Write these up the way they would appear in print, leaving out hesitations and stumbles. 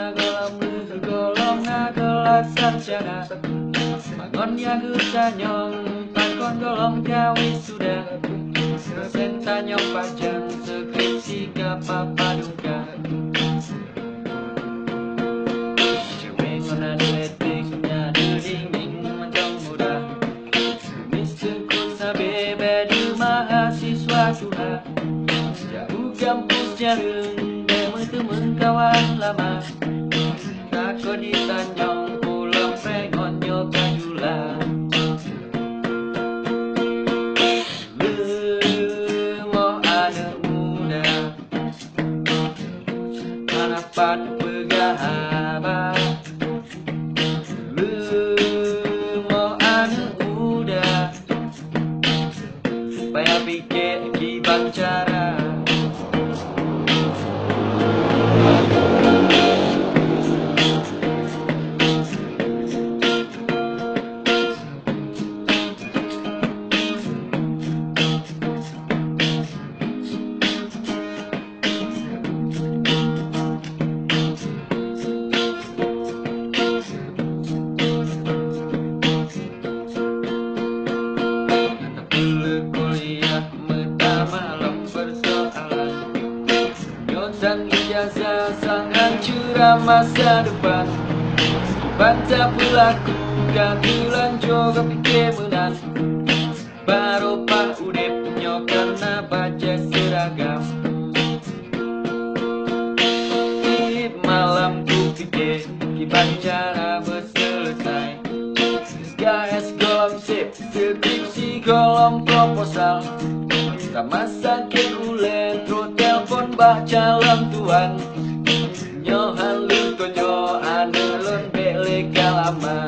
na golong luhur golong na kelas sarjana mangon ya gusanyong takon golong gawe sudah dosen tanyong panjang skripsi kapapaduka cewek ngona duetingnya dingin mencong muda misengkut sabe bedi mahasiswa suha jauh kampus jarang temen kawan lama takut ditanyong pulang pengon nyoba jula mau anak muda harapan pegahaba mau anak muda supaya pikir gimana cara sang ijazah sang hancur masa depan bantah pelaku gantilan juga pikir menang baru pak udep nyo karena baca seragam di malam ku pikir gimana cara berselesai SKS golong sip skripsi golong proposal sama sakit ulen terus telepon mbak calon tuan nyohan lu konyo anelon bele kalama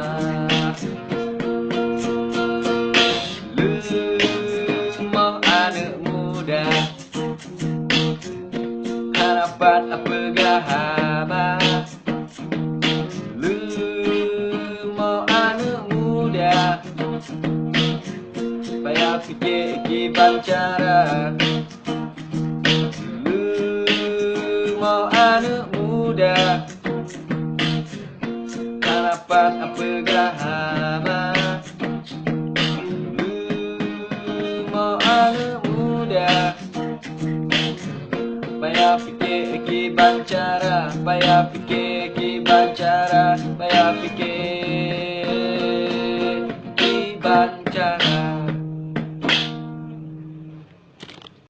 lu mau anak muda harapan apa gahaba lu mau anak muda supaya pikir gimana cara mau anak muda harapan apa gahaba mau anak muda supaya pikir gimana cara supaya pikir gimana cara supaya pikir